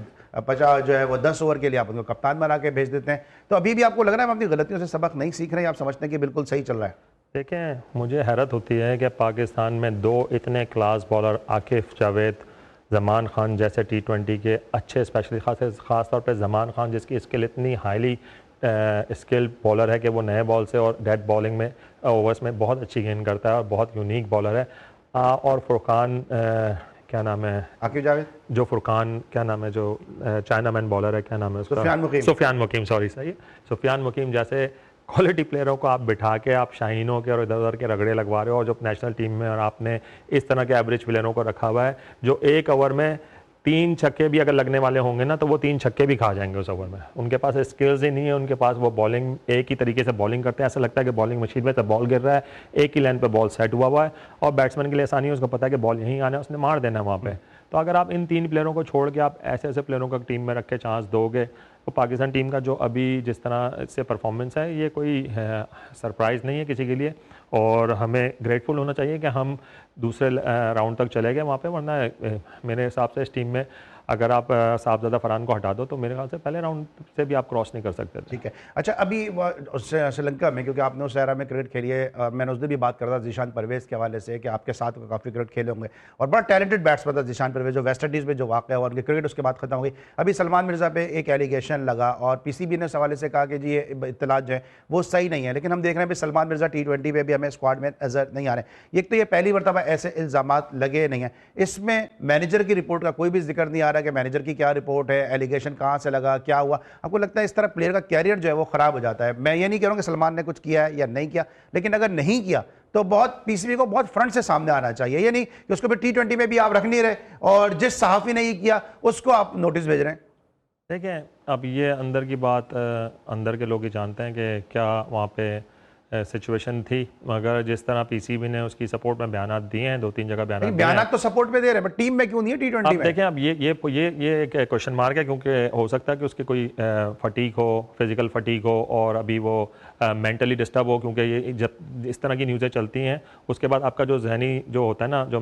50 जो है वो 10 ओवर के लिए आप उनको कप्तान बना के भेज देते हैं। तो अभी भी आपको लग रहा है हम अपनी गलतियों से सबक नहीं सीख रहे हैं, आप समझते हैं कि बिल्कुल सही चल रहा है? देखें, मुझे हैरत होती है कि पाकिस्तान में 2 इतने क्लास बॉलर, आकिफ, जावेद, जमान खान जैसे T20 के अच्छे स्पेशलिस्ट, ख़ास तौर पे जमान खान जिसकी स्किल इतनी हाईली स्किल्ड बॉलर है कि वो नए बॉल से और डेड बॉलिंग में ओवर्स में बहुत अच्छी गेंद करता है और बहुत यूनिक बॉलर है। और फुरकान क्या नाम है, आकिब जावेद, जो फुरकान क्या नाम है, जो चाइना मैन बॉलर है, क्या नाम है उसका, सुफियान मुकीम, सॉरी सही, सुफियान मुकीम जैसे क्वालिटी प्लेयरों को आप बिठा के आप शाहीनों के और इधर उधर के रगड़े लगवा रहे हो, और जो नेशनल टीम में और आपने इस तरह के एवरेज प्लेयरों को रखा हुआ है जो 1 ओवर में 3 छक्के भी अगर लगने वाले होंगे ना तो वो 3 छक्के भी खा जाएंगे उस ओवर में। उनके पास स्किल्स ही नहीं है, उनके पास वो बॉलिंग एक ही तरीके से बॉलिंग करते हैं, ऐसा लगता है कि बॉलिंग मशीन में तो बॉल गिर रहा है, एक ही लाइन पे बॉल सेट हुआ है और बैट्समैन के लिए आसानी है, उसको पता है कि बॉल यहीं आना है, उसने मार देना है वहाँ पे। तो अगर आप इन 3 प्लेयरों को छोड़ के आप ऐसे ऐसे प्लेयरों को टीम में रख के चांस दोगे तो पाकिस्तान टीम का जो अभी जिस तरह से परफॉर्मेंस है ये कोई सरप्राइज़ नहीं है किसी के लिए, और हमें ग्रेटफुल होना चाहिए कि हम दूसरे राउंड तक चले गए वहाँ पे, वरना मेरे हिसाब से इस टीम में अगर आप साहबजादा फरहान को हटा दो तो मेरे ख्याल से पहले राउंड से भी आप क्रॉस नहीं कर सकते थे। ठीक है। अच्छा, अभी श्रीलंका में, क्योंकि आपने उस एरा में क्रिकेट खेली है, मैंने उस दिन भी बात कर रहा था जीशान परवेज़ के हवाले से कि आपके साथ काफ़ी क्रिकेट खेले होंगे और बड़ा टैलेंटेड बैट्समैन था जीशान परवेज़, जो वेस्ट इंडीज़ में जो वाक़या हुआ, उनकी क्रिकेट उसके बाद खत्म हो गई। अभी सलमान मिर्ज़ा पे एक एलिगेशन लगा और पीसीबी ने इस हवाले से कहा कि जी ये इत्तलात जो है वो सही नहीं है, लेकिन हम देख रहे हैं सलमान मिर्ज़ा T20 पे भी हमें स्क्वाड में नजर नहीं आ रहे। एक तो ये पहली मरतबा ऐसे इल्ज़ामात लगे नहीं हैं, इसमें मैनेजर की रिपोर्ट का कोई भी जिक्र नहीं आ रहा कि मैनेजर की क्या रिपोर्ट है, एलिगेशन कहाँ से लगा, क्या हुआ। आपको लगता है इस तरह प्लेयर का कैरियर जो है वो खराब हो जाता है? मैं ये नहीं कह रहा हूँ कि सलमान ने कुछ किया है या नहीं किया, लेकिन अगर नहीं किया तो बहुत पीसीबी को बहुत फ्रंट से सामने आना चाहिए। ये नहीं कि उसको फिर T20 में भी आप रख नहीं रहे और जिस सहाफ़ी ने ये किया उसको आप नोटिस भेज रहे हैं। देखें, अब ये अंदर की बात अंदर के लोग ही जानते हैं कि क्या वहाँ पे सिचुएशन थी, मगर जिस तरह पीसीबी ने उसकी सपोर्ट में बयानात दिए हैं, 2-3 जगह बयानात तो सपोर्ट में दे रहे हैं, बट टीम में क्यों नहीं है T20 में? देखें, अब ये एक क्वेश्चन मार्क है, क्योंकि हो सकता है कि उसकी कोई फटीक हो, फिजिकल फटीक हो और अभी वो मेंटली डिस्टर्ब हो, क्योंकि ये जब इस तरह की न्यूज़ें चलती हैं उसके बाद आपका जो जहनी जो होता है ना, जो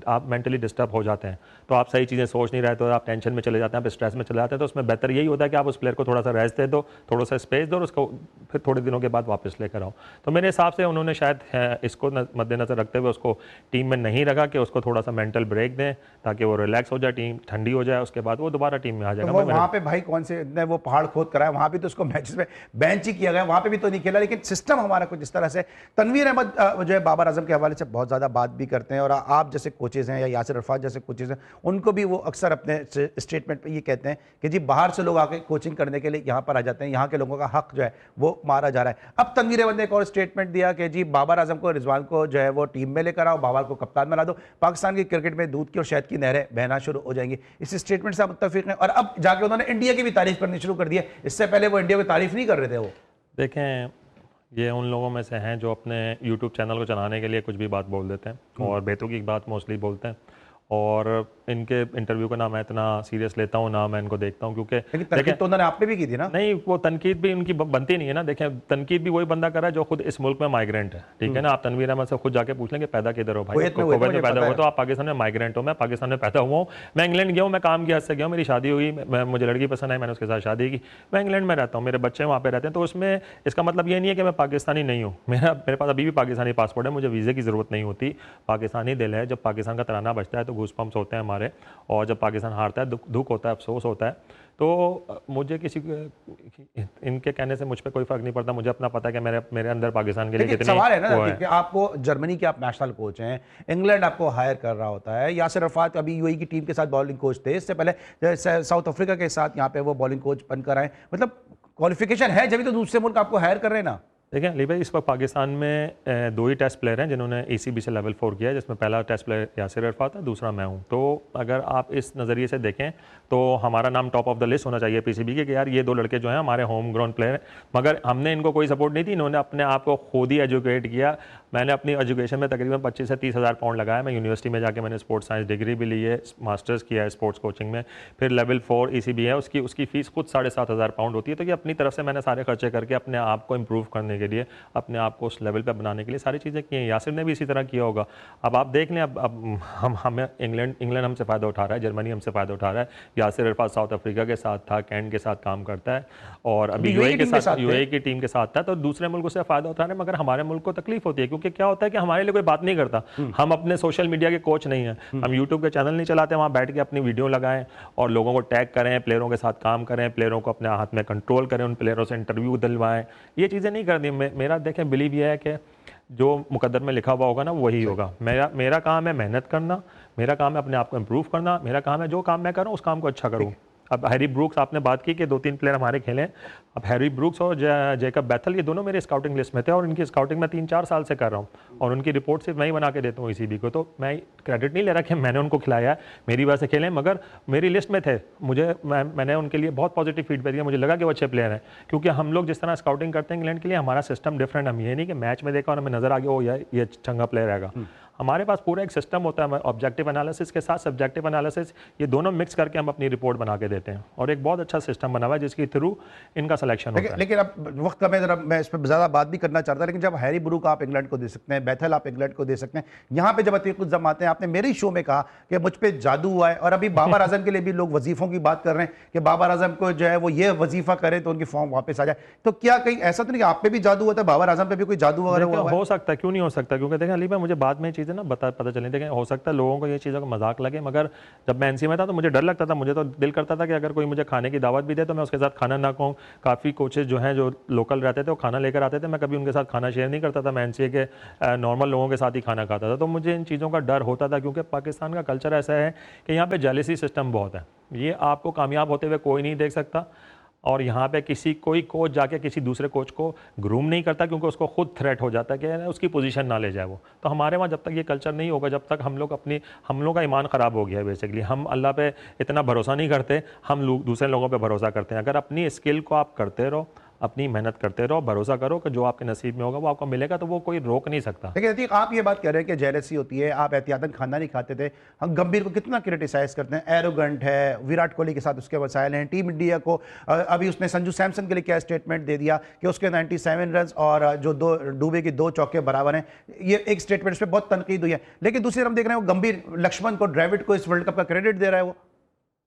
आप मेंटली डिस्टर्ब हो जाते हैं, तो आप सही चीज़ें सोच नहीं रहे, तो आप टेंशन में चले जाते हैं, आप स्ट्रेस में चले जाते हैं। तो उसमें बेहतर यही होता है कि आप उस प्लेयर को थोड़ा सा रेस्ट दे दो, थोड़ा सा स्पेस दो और उसको फिर थोड़े दिनों के बाद वापस लेकर आओ। तो मेरे हिसाब से उन्होंने शायद इसको मद्देनजर रखते हुए उसको टीम में नहीं रखा कि उसको थोड़ा सा मेंटल ब्रेक दें ताकि वो रिलैक्स हो जाए, टीम ठंडी हो जाए, उसके बाद वो दोबारा टीम में आ जाएगा। तो वहाँ पे भाई कौन से इतने वो पहाड़ खोद कराया, वहाँ भी तो उसको मैचेस में बेंच ही किया गया, वहाँ पे भी तो नहीं खेला। लेकिन सिस्टम हमारा कुछ इस तरह से, तनवीर अहमद जो है बाबर आजम के हवाले से बहुत ज़्यादा बात भी करते हैं और आप जैसे कोचेज़ हैं या यासिर अरफात जैसे कोचेज़ हैं, उनको भी वो अक्सर अपने स्टेटमेंट पर ये कहते हैं कि जी बाहर से लोग आके कोचिंग करने के लिए यहाँ पर आ जाते हैं, यहाँ के लोगों का हक जो है वो मारा जा रहा है। अब तनवीर अहमद ने एक और स्टेटमेंट दिया कि जी बाबर आजम को, रिजवान को जो है वो टीम में लेकर आओ, बाबर को कप्तान बना दो, पाकिस्तान की क्रिकेट में दूध की और शहद की नहरें बहना शुरू हो जाएंगी। इस स्टेटमेंट से आप मुत्तफिक हैं? और अब जाके उन्होंने इंडिया की भी तारीफ करनी शुरू कर दी है, इससे पहले वो इंडिया की तारीफ नहीं कर रहे थे। वो देखें, ये उन लोगों में से हैं जो अपने यूट्यूब चैनल को चलाने के लिए कुछ भी बात बोल देते हैं और बेतुकी की बात मोस्टली बोलते हैं, और इनके इंटरव्यू का ना मैं इतना सीरियस लेता हूँ, ना मैं इनको देखता हूँ, क्योंकि तनकीद तो उन्होंने आप पे भी की थी ना। नहीं, वो तनकीद भी उनकी बनती नहीं है ना। देखें, तनकीद भी वही बंदा कर रहा है जो खुद इस मुल्क में माइग्रेंट है, ठीक है ना। आप तनवीर अहमद से खुद जाके पूछ लेंगे पैदा किधर हो भाई, कुवैत में पैदा हुआ, तो आप पाकिस्तान में माइग्रेंट हो। मैं पाकिस्तान में पैदा हुआ हूँ, मैं इंग्लैंड गया हूँ, मैं काम की हद से गया हूँ, मेरी शादी हुई, मुझे लड़की पसंद आई, मैंने उसके साथ शादी की, मैं इंग्लैंड में रहता हूँ, मेरे बच्चे वहाँ पे रहते हैं। तो उसमें इसका मतलब ये नहीं है कि मैं पाकिस्तानी नहीं हूँ। मेरे पास अभी भी पाकिस्तानी पासपोर्ट है, मुझे वीज़े की ज़रूरत नहीं होती, पाकिस्तानी दिल है। जब पाकिस्तान का तराना बजता है तो गूज़बम्प्स होते हैं हमारे, और जब पाकिस्तान हारता है दुख होता है, अफसोस होता है। तो मुझे किसी इनके कहने से मुझ पर कोई फर्क नहीं पड़ता, मुझे अपना पता है कि मेरे अंदर पाकिस्तान के लिए कितनी सवाल है ना कि आपको जर्मनी के आप नेशनल कोच हैं, इंग्लैंड आपको हायर कर रहा होता है, यासिर अरफात अभी यूएई की टीम के साथ बॉलिंग कोच थे, इससे पहले साउथ अफ्रीका के साथ यहाँ पे वो बॉलिंग कोच बनकर आए। मतलब क्वालिफिकेशन है जब तो दूसरे मुल्क आपको हायर कर रहे हैं ना। देखिए अली भाई, इस वक्त पाकिस्तान में 2 ही टेस्ट प्लेयर हैं जिन्होंने ACB से लेवल 4 किया है, जिसमें पहला टेस्ट प्लेयर यासिर अरफात है, दूसरा मैं हूं। तो अगर आप इस नज़रिए से देखें तो हमारा नाम टॉप ऑफ द लिस्ट होना चाहिए PCB के, कि यार ये 2 लड़के जो हैं हमारे होम ग्राउंड प्लेयर हैं। मगर हमने इनको कोई सपोर्ट नहीं दी, इन्होंने अपने आप को खुद ही एजुकेट किया। मैंने अपनी एजुकेशन में तकरीबन 25 से 30 हज़ार पाउंड लगाया। मैं यूनिवर्सिटी में जाके मैंने स्पोर्ट्स साइंस डिग्री भी ली है, मास्टर्स किया है स्पोर्ट्स कोचिंग में, फिर लेवल 4 ECB है, उसकी फ़ीस खुद 7,500 पाउंड होती है। तो ये अपनी तरफ से मैंने सारे खर्चे करके अपने आप को इम्प्रूव करने के लिए, अपने आप को उस लेवल पे बनाने के लिए सारी चीज़ें की हैं। यासिर ने भी इसी तरह किया होगा। अब आप देख लें, अब हमें इंग्लैंड हमसे फ़ायदा उठा रहा है, जर्मनी हमसे फ़ायदा उठा रहा है। यासिर अरफात साउथ अफ्रीका के साथ था, कैंट के साथ काम करता है, और अभी UAE के साथ, UAE की टीम के साथ था। तो दूसरे मुल्क से फ़ायदा उठा रहे हैं, मगर हमारे मुल्क को तकलीफ होती है, क्योंकि क्या होता है कि हमारे लिए कोई बात नहीं करता। हम अपने सोशल मीडिया के कोच नहीं हैं, हम यूट्यूब के चैनल नहीं चलाते, वहाँ बैठ के अपनी वीडियो लगाएं और लोगों को टैग करें, प्लेयरों के साथ काम करें, प्लेयरों को अपने हाथ में कंट्रोल करें, उन प्लेयरों से इंटरव्यू दिलवाएं। ये चीज़ें नहीं करनी। मेरा देखें बिलीव ये है कि जो मुकद्दर में लिखा हुआ होगा ना वही होगा। मेरा काम है मेहनत करना, मेरा काम है अपने आप को इम्प्रूव करना, मेरा काम है जो काम मैं करूँ उस काम को अच्छा करूँ। अब हैरी ब्रूक्स, आपने बात की कि 2-3 प्लेयर हमारे खेले हैं। अब हैरी ब्रूक्स और जैकब बैथल, ये दोनों मेरे स्काउटिंग लिस्ट में थे, और इनकी स्काउटिंग मैं 3-4 साल से कर रहा हूँ, और उनकी रिपोर्ट सिर्फ मैं ही बना के देता हूँ ECB को। तो मैं क्रेडिट नहीं ले रहा कि मैंने उनको खिलाया है, मेरी वजह से खेले, मगर मेरी लिस्ट में थे। मैंने उनके लिए बहुत पॉजिटिव फीडबैक दिया, मुझे लगा कि वो अच्छे प्लेयर हैं। क्योंकि हम लोग जिस तरह स्काउटिंग करते हैं इंग्लैंड के लिए, हमारा सिस्टम डिफरेंट। हम ये नहीं कि मैच में देखा और हमें नजर आ गया ओ यार ये चंगा प्लेयर रहेगा। हमारे पास पूरा एक सिस्टम होता है, ऑब्जेक्टिव एनालिसिस के साथ सब्जेक्टिव एनालिसिस, ये दोनों मिक्स करके हम अपनी रिपोर्ट बना के देते हैं, और एक बहुत अच्छा सिस्टम बना हुआ है जिसके थ्रू इनका सिलेक्शन होता है। लेकिन अब वक्त का मैं इस पर ज़्यादा बात भी करना चाहता, लेकिन जब हैरी ब्रूक आप इंग्लैंड को दे सकते हैं, बैथल आप इंग्लैंड को दे सकते हैं, यहाँ पे जब अतीक उज़्ज़मा आते हैं, आपने मेरे शो में कहा कि मुझ पर जादू हुआ है, और अभी बाबर आजम के लिए भी लोग वजीफ़ों की बात कर रहे हैं कि बाबर आजम को जो है वो ये वजीफ़ा करे तो उनकी फॉर्म वापस आ जाए। तो क्या कहीं ऐसा तो नहीं कि आप पे भी जादू हुआ था, बाबर आजम पे भी कोई जादू वगैरह हुआ? हो सकता है, क्यों नहीं हो सकता? क्योंकि देखें अली भाई, मुझे बाद में चीज़ें ना पता चली। देखें हो सकता है लोगों को ये चीज़ों का मजाक लगे, मगर जब मैं NC में था तो मुझे डर लगता था। मुझे तो दिल करता था कि अगर कोई मुझे खाने की दावत भी दे तो मैं उसके साथ खाना ना खाऊं। काफ़ी कोचेज जो हैं जो लोकल रहते थे वो खाना लेकर आते थे, मैं कभी उनके साथ खाना शेयर नहीं करता था। मैं NCA के नॉर्मल लोगों के साथ ही खाना खाता था। तो मुझे इन चीज़ों का डर होता था, क्योंकि पाकिस्तान का कल्चर ऐसा है कि यहाँ पर जेलसी सिस्टम बहुत है। ये आपको कामयाब होते हुए कोई नहीं देख सकता, और यहाँ पे कोई कोच जाके किसी दूसरे कोच को ग्रूम नहीं करता, क्योंकि उसको खुद थ्रेट हो जाता है कि उसकी पोजीशन ना ले जाए वो। तो हमारे वहाँ जब तक ये कल्चर नहीं होगा, जब तक हम लोग का ईमान ख़राब हो गया है बेसिकली। हम अल्लाह पे इतना भरोसा नहीं करते, हम लोग दूसरे लोगों पे भरोसा करते हैं। अगर अपनी स्किल को आप करते रहो, अपनी मेहनत करते रहो, भरोसा करो कि जो आपके नसीब में होगा वो आपको मिलेगा, तो वो कोई रोक नहीं सकता। लेकिन अतीक, आप ये बात कह रहे हैं कि जेलसी होती है, आप एहतियातन खाना नहीं खाते थे। हम गंभीर को कितना क्रिटिसाइज करते हैं, एरोगेंट है, विराट कोहली के साथ उसके वसाइल हैं। टीम इंडिया को अभी उसने संजू सैमसन के लिए क्या स्टेटमेंट दे दिया कि उसके 97 रन और जो डूबे की 2 चौके बराबर हैं। ये एक स्टेटमेंट, इस पर बहुत तनकीद हुई है। लेकिन दूसरी तरफ देख रहे हैं वो गंभीर लक्ष्मण को, द्रविड़ को इस वर्ल्ड कप का क्रेडिट दे रहा है वो।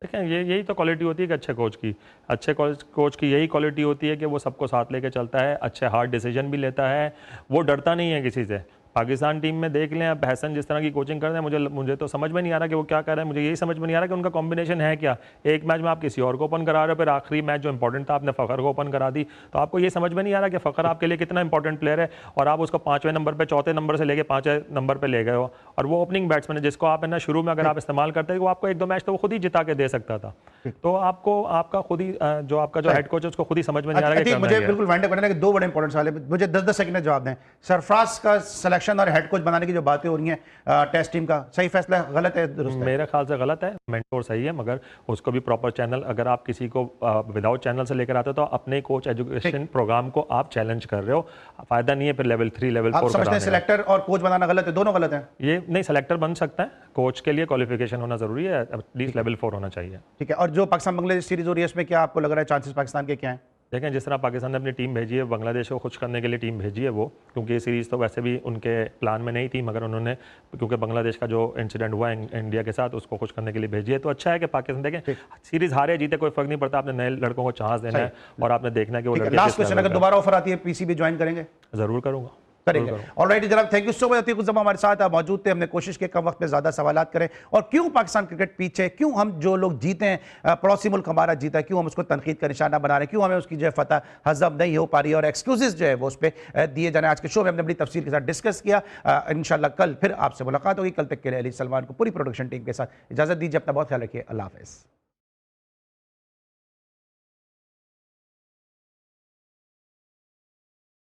देखें यही तो क्वालिटी होती है कि अच्छे कोच की। अच्छे कोच की यही क्वालिटी होती है कि वो सबको साथ लेके चलता है, अच्छे हार्ड डिसीजन भी लेता है, वो डरता नहीं है किसी से। पाकिस्तान टीम में देख लें, अब हसन जिस तरह की कोचिंग करते हैं, मुझे तो समझ में नहीं आ रहा कि वो क्या कर रहे हैं। मुझे यही समझ में नहीं आ रहा कि उनका कॉम्बिनेशन है क्या। एक मैच में आप किसी और को ओपन करा रहे हो, फिर आखिरी मैच जो इंपॉर्टेंट था आपने फ़खर को ओपन करा दी। तो आपको ये समझ में नहीं आ रहा कि फ़खर आपके लिए कितना इंपॉर्टेंट प्लेयर है, और आप उसको 5वें नंबर पर, 4थे नंबर से लेकर 5वें नंबर पर ले गए हो। और वो ओपनिंग बैट्समैन है जिसको आप है ना शुरू में अगर आप इस्तेमाल करते हैं, वो आपको 1-2 मैच तो वो खुद ही जिता के दे सकता था। तो आपका खुद ही जो हेड कोच है उसको खुद ही समझ में नहीं आ रहा। मुझे बिल्कुल वाइंड अप करना है कि 2 बड़े इंपॉर्टेंट सवाल है, मुझे 10-10 सेकंड में जवाब दें। सरफराज का सिलेक्शन और हेड कोच बनाने की जो बातें हो रही हैं टेस्ट टीम का, सही फैसला गलत है, दुरुस्त है? मेरे ख्याल से गलत है। मेंटोर सही है, मगर उसको भी प्रॉपर चैनल, अगर आप किसी को विदाउट चैनल से लेकर आते हो तो अपने कोच एजुकेशन प्रोग्राम को आप चैलेंज कर रहे हो, फायदा नहीं है फिर लेवल 3 लेवल 4 समझते हैं सिलेक्टर और कोच बनाना गलत है? दोनों गलत है। ये नहीं, सिलेक्टर बन सकता है, कोच के लिए क्वालिफिकेशन होना जरूरी है, एटलीस्ट लेवल 4 होना चाहिए। ठीक है। और जो पाकिस्तान बांग्लादेश सीरीज हो रही है इसमें क्या आपको लग रहा है चांसेस पाकिस्तान के क्या हैं? देखें जिस तरह पाकिस्तान ने अपनी टीम भेजी है, बांग्लादेश को खुश करने के लिए टीम भेजी है वो, क्योंकि ये सीरीज़ तो वैसे भी उनके प्लान में नहीं थी, मगर उन्होंने क्योंकि बांग्लादेश का जो इंसिडेंट हुआ इंडिया के साथ उसको खुश करने के लिए भेजी है। तो अच्छा है कि पाकिस्तान, देखें सीरीज़ हारे जीते कोई फर्क नहीं पड़ता, आपने नए लड़कों को चांस देना है और आपने देखना है कि वो लड़के। लास्ट क्वेश्चन, अगर दोबारा ऑफर आती है PCB ज्वाइन करेंगे? जरूर करूँगा, करेंगे। ऑलराइट जनाब, thank you so much. Atiq Uzzama हमारे साथ आप मौजूद थे। हमने कोशिश की कम वक्त में ज़्यादा सवालात करें, और क्यों पाकिस्तान क्रिकेट पीछे, क्यों हम जो लोग जीते हैं, पड़ोसी मुल्क हमारा जीता है, क्यों हम उसको तनकीद का निशाना बना रहे हैं, क्यों हमें उसकी जो है फतह हजम नहीं हो पा रही है, और एक्सक्यूजेस जो है वो उस पर दिए जाने। आज के शो में हमने बड़ी तफसील के साथ डिस्कस किया। इंशाल्लाह कल फिर आपसे मुलाकात होगी। कल तक के लिए अली सलमान को पूरी प्रोडक्शन टीम के साथ इजाज़त दीजिए। अपना बहुत ख्याल रखिए। अल्लाह हाफ़िज़।